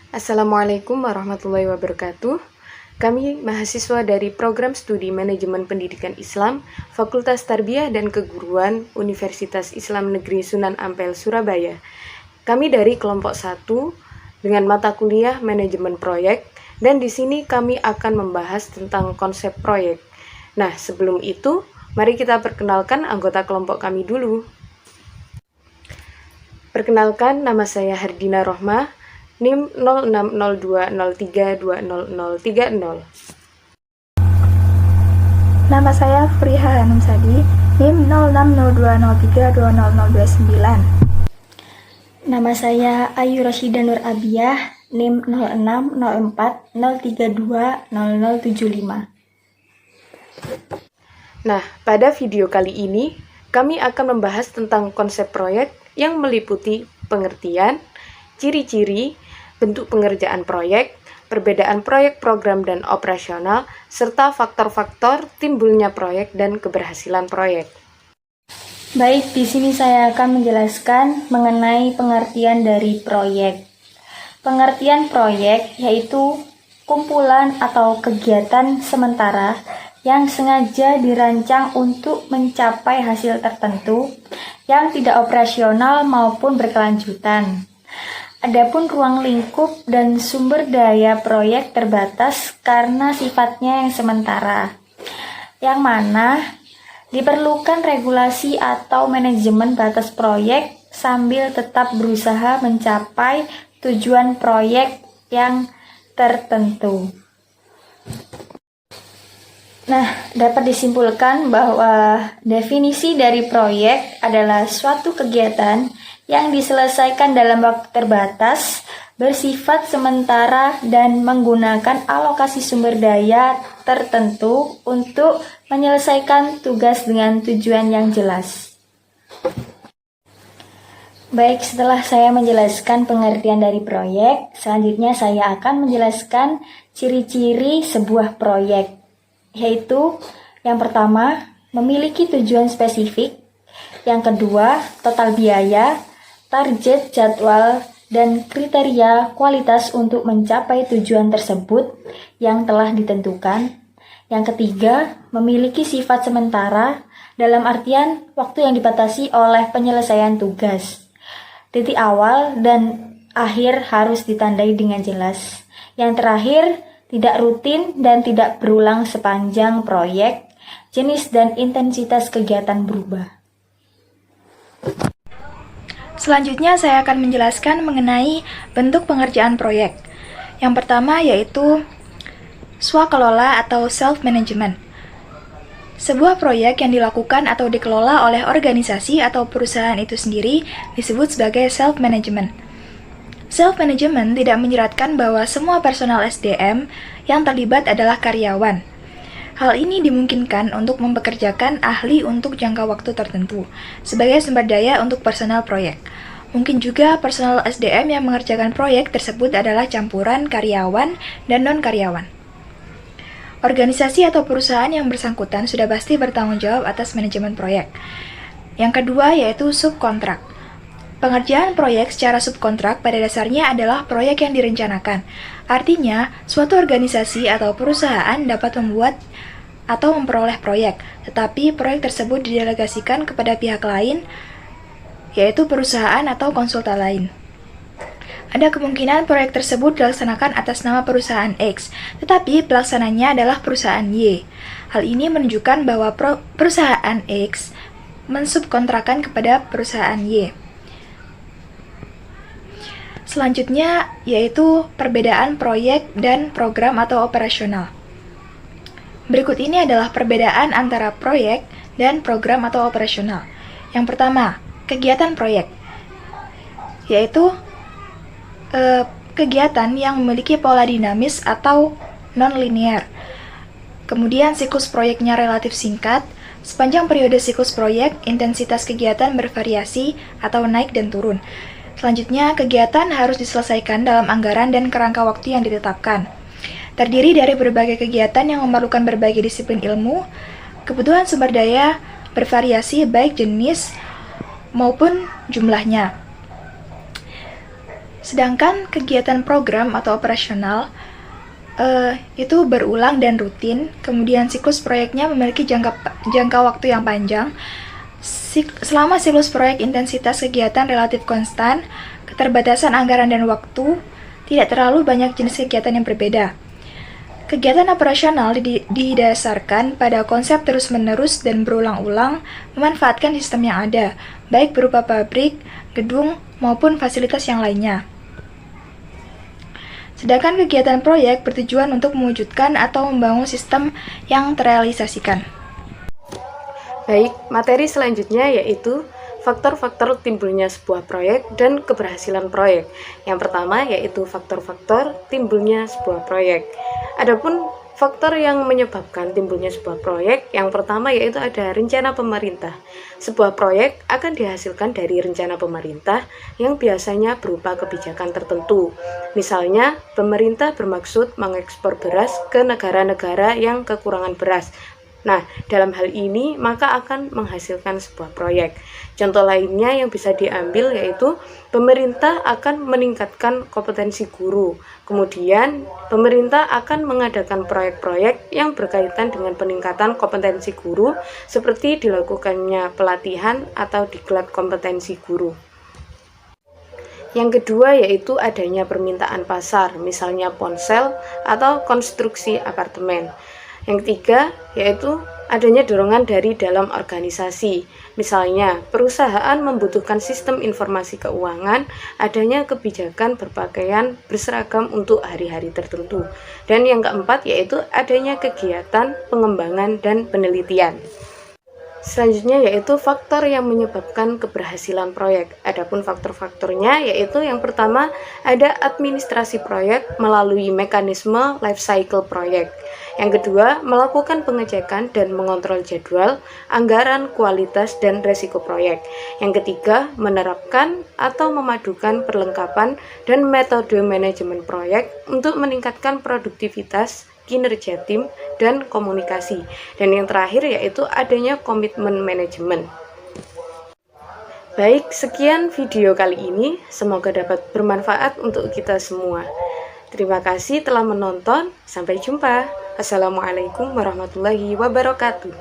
Assalamualaikum warahmatullahi wabarakatuh. Kami mahasiswa dari Program Studi Manajemen Pendidikan Islam, Fakultas Tarbiyah dan Keguruan Universitas Islam Negeri Sunan Ampel, Surabaya. Kami dari kelompok 1 dengan mata kuliah Manajemen Proyek, dan di sini kami akan membahas tentang konsep proyek. Nah, sebelum itu, mari kita perkenalkan anggota kelompok kami dulu. Perkenalkan, nama saya Hardina Rohmah, NIM 0602032030. Nama saya Friha Hanum Sadi, NIM 0602032029. Nama saya Ayu Rosyida Nur Abiyah, NIM 060403200075. Nah, pada video kali ini, kami akan membahas tentang konsep proyek yang meliputi pengertian, ciri-ciri, bentuk pengerjaan proyek, perbedaan proyek, program, dan operasional, serta faktor-faktor timbulnya proyek dan keberhasilan proyek. Baik, di sini saya akan menjelaskan mengenai pengertian dari proyek. Pengertian proyek yaitu kumpulan atau kegiatan sementara yang sengaja dirancang untuk mencapai hasil tertentu yang tidak operasional maupun berkelanjutan. Adapun ruang lingkup dan sumber daya proyek terbatas karena sifatnya yang sementara, yang mana diperlukan regulasi atau manajemen batas proyek sambil tetap berusaha mencapai tujuan proyek yang tertentu. Nah, dapat disimpulkan bahwa definisi dari proyek adalah suatu kegiatan yang diselesaikan dalam waktu terbatas, bersifat sementara, dan menggunakan alokasi sumber daya tertentu untuk menyelesaikan tugas dengan tujuan yang jelas. Baik, setelah saya menjelaskan pengertian dari proyek, selanjutnya saya akan menjelaskan ciri-ciri sebuah proyek, yaitu yang pertama, memiliki tujuan spesifik, yang kedua, total biaya, target, jadwal, dan kriteria kualitas untuk mencapai tujuan tersebut yang telah ditentukan. Yang ketiga, memiliki sifat sementara dalam artian waktu yang dibatasi oleh penyelesaian tugas. Titik awal dan akhir harus ditandai dengan jelas. Yang terakhir, tidak rutin dan tidak berulang sepanjang proyek, jenis dan intensitas kegiatan berubah. Selanjutnya saya akan menjelaskan mengenai bentuk pengerjaan proyek. Yang pertama yaitu swakelola atau self-management. Sebuah proyek yang dilakukan atau dikelola oleh organisasi atau perusahaan itu sendiri disebut sebagai self-management. Self-management tidak menyeratkan bahwa semua personal SDM yang terlibat adalah karyawan. Hal ini dimungkinkan untuk mempekerjakan ahli untuk jangka waktu tertentu sebagai sumber daya untuk personal proyek. Mungkin juga personal SDM yang mengerjakan proyek tersebut adalah campuran karyawan dan non-karyawan. Organisasi atau perusahaan yang bersangkutan sudah pasti bertanggung jawab atas manajemen proyek. Yang kedua yaitu subkontrak. Pengerjaan proyek secara subkontrak pada dasarnya adalah proyek yang direncanakan. Artinya, suatu organisasi atau perusahaan dapat membuat atau memperoleh proyek, tetapi proyek tersebut didelegasikan kepada pihak lain, yaitu perusahaan atau konsultan lain. Ada kemungkinan proyek tersebut dilaksanakan atas nama perusahaan X, tetapi pelaksananya adalah perusahaan Y. Hal ini menunjukkan bahwa perusahaan X mensubkontrakan kepada perusahaan Y. Selanjutnya yaitu perbedaan proyek dan program atau operasional. Berikut ini adalah perbedaan antara proyek dan program atau operasional. Yang pertama, kegiatan proyek, yaitu kegiatan yang memiliki pola dinamis atau non-linear. Kemudian siklus proyeknya relatif singkat. Sepanjang periode siklus proyek, intensitas kegiatan bervariasi atau naik dan turun. Selanjutnya, kegiatan harus diselesaikan dalam anggaran dan kerangka waktu yang ditetapkan. Terdiri dari berbagai kegiatan yang memerlukan berbagai disiplin ilmu, kebutuhan sumber daya bervariasi baik jenis maupun jumlahnya. Sedangkan kegiatan program atau operasional itu berulang dan rutin, kemudian siklus proyeknya memiliki jangka waktu yang panjang. Selama siklus proyek intensitas kegiatan relatif konstan, keterbatasan anggaran dan waktu, tidak terlalu banyak jenis kegiatan yang berbeda. Kegiatan operasional didasarkan pada konsep terus-menerus dan berulang-ulang memanfaatkan sistem yang ada, baik berupa pabrik, gedung, maupun fasilitas yang lainnya. Sedangkan kegiatan proyek bertujuan untuk mewujudkan atau membangun sistem yang terrealisasikan. Baik, materi selanjutnya yaitu faktor-faktor timbulnya sebuah proyek dan keberhasilan proyek. Yang pertama yaitu faktor-faktor timbulnya sebuah proyek. Adapun faktor yang menyebabkan timbulnya sebuah proyek, yang pertama yaitu ada rencana pemerintah. Sebuah proyek akan dihasilkan dari rencana pemerintah yang biasanya berupa kebijakan tertentu. Misalnya, pemerintah bermaksud mengekspor beras ke negara-negara yang kekurangan beras. Nah, dalam hal ini maka akan menghasilkan sebuah proyek. Contoh lainnya yang bisa diambil yaitu pemerintah akan meningkatkan kompetensi guru. Kemudian, pemerintah akan mengadakan proyek-proyek yang berkaitan dengan peningkatan kompetensi guru seperti dilakukannya pelatihan atau diklat kompetensi guru. Yang kedua yaitu adanya permintaan pasar, misalnya ponsel atau konstruksi apartemen. Yang ketiga yaitu adanya dorongan dari dalam organisasi. Misalnya, perusahaan membutuhkan sistem informasi keuangan, adanya kebijakan berpakaian berseragam untuk hari-hari tertentu. Dan yang keempat yaitu adanya kegiatan pengembangan dan penelitian. Selanjutnya yaitu faktor yang menyebabkan keberhasilan proyek. Adapun faktor-faktornya yaitu yang pertama ada administrasi proyek melalui mekanisme life cycle proyek. Yang kedua, melakukan pengecekan dan mengontrol jadwal, anggaran, kualitas, dan resiko proyek. Yang ketiga, menerapkan atau memadukan perlengkapan dan metode manajemen proyek untuk meningkatkan produktivitas, kinerja tim, dan komunikasi. Dan yang terakhir yaitu adanya komitmen manajemen. Baik, sekian video kali ini. Semoga dapat bermanfaat untuk kita semua. Terima kasih telah menonton. Sampai jumpa. Assalamualaikum warahmatullahi wabarakatuh.